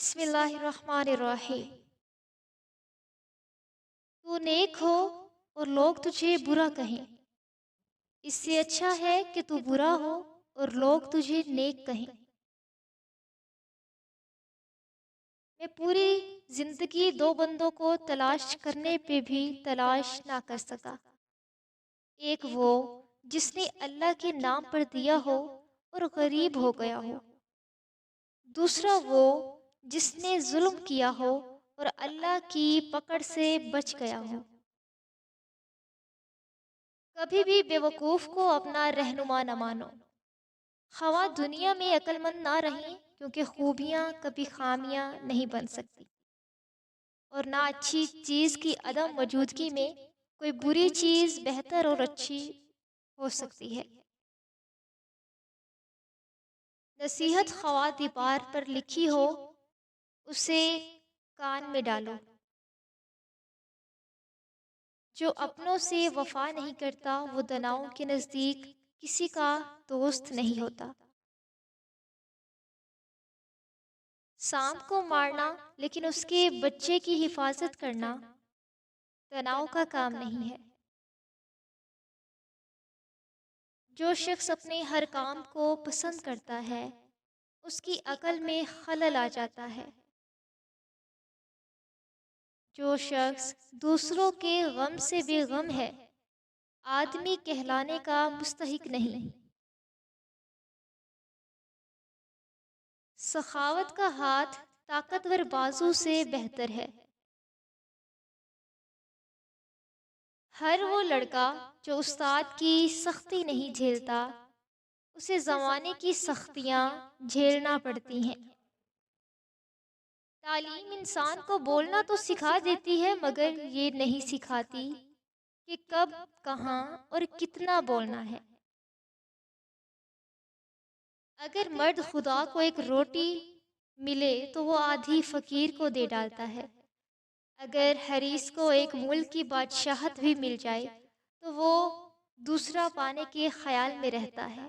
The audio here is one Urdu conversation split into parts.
بسم اللہ الرحمن الرحیم۔ تو نیک ہو اور لوگ تجھے برا کہیں، اس سے اچھا ہے کہ تو برا ہو اور لوگ تجھے نیک کہیں۔ میں پوری زندگی دو بندوں کو تلاش کرنے پہ بھی تلاش نہ کر سکا، ایک وہ جس نے اللہ کے نام پر دیا ہو اور غریب ہو گیا ہو، دوسرا وہ جس نے ظلم کیا ہو اور اللہ کی پکڑ سے بچ گیا ہو۔ کبھی بھی بے وقوف کو اپنا رہنما نہ مانو، خواہ دنیا میں عقل مند نہ رہیں، کیونکہ خوبیاں کبھی خامیاں نہیں بن سکتی، اور نہ اچھی چیز کی عدم موجودگی میں کوئی بری چیز بہتر اور اچھی ہو سکتی ہے۔ نصیحت خواہ دیوار پر لکھی ہو، اسے کان میں ڈالو۔ جو اپنوں سے وفا نہیں کرتا وہ دناؤں کے نزدیک کسی کا دوست نہیں ہوتا۔ سانپ کو مارنا لیکن اس کے بچے کی حفاظت کرنا تناؤ کا کام نہیں ہے۔ جو شخص اپنے ہر کام کو پسند کرتا ہے اس کی عقل میں خلل آ جاتا ہے۔ جو شخص دوسروں کے غم سے بے غم ہے آدمی کہلانے کا مستحق نہیں۔ سخاوت کا ہاتھ طاقتور بازو سے بہتر ہے۔ ہر وہ لڑکا جو استاد کی سختی نہیں جھیلتا اسے زمانے کی سختیاں جھیلنا پڑتی ہیں۔ تعلیم انسان کو بولنا تو سکھا دیتی ہے مگر یہ نہیں سکھاتی کہ کب، کہاں اور کتنا بولنا ہے۔ اگر مرد خدا کو ایک روٹی ملے تو وہ آدھی فقیر کو دے ڈالتا ہے، اگر حریص کو ایک ملک کی بادشاہت بھی مل جائے تو وہ دوسرا پانے کے خیال میں رہتا ہے۔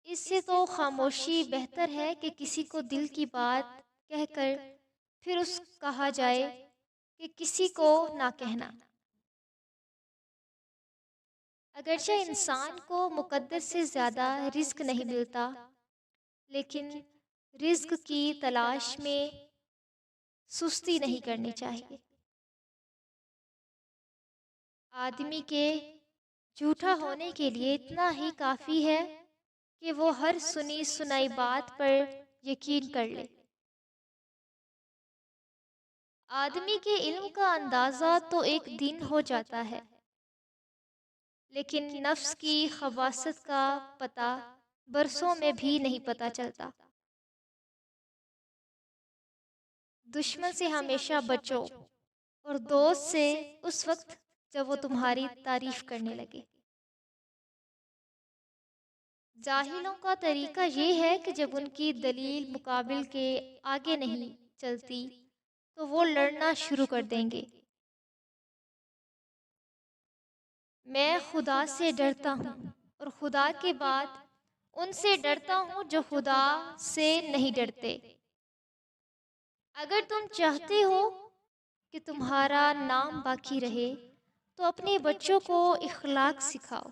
اس سے تو خاموشی بہتر ہے کہ کسی کو دل کی بات کہہ کر پھر اس کہا جائے کہ کسی کو نہ کہنا۔ اگرچہ انسان کو مقدس سے زیادہ رزق نہیں ملتا، لیکن رزق کی تلاش میں سستی نہیں کرنی چاہیے۔ آدمی کے جھوٹا ہونے کے لیے اتنا ہی کافی ہے کہ وہ ہر سنی سنائی بات پر یقین کر لے۔ آدمی کے علم کا اندازہ تو ایک دن ہو جاتا ہے، لیکن نفس کی خباثت کا پتہ برسوں میں بھی نہیں پتہ چلتا۔ دشمن سے ہمیشہ بچو اور دوست سے اس وقت جب وہ تمہاری تعریف کرنے لگے۔ جاہلوں کا طریقہ یہ ہے کہ جب ان کی دلیل مقابل کے آگے نہیں چلتی تو وہ لڑنا شروع کر دیں گے۔ میں خدا سے ڈرتا ہوں اور خدا کے بعد ان سے ڈرتا ہوں جو خدا سے نہیں ڈرتے۔ اگر تم چاہتے ہو کہ تمہارا نام باقی رہے تو اپنے بچوں کو اخلاق سکھاؤ۔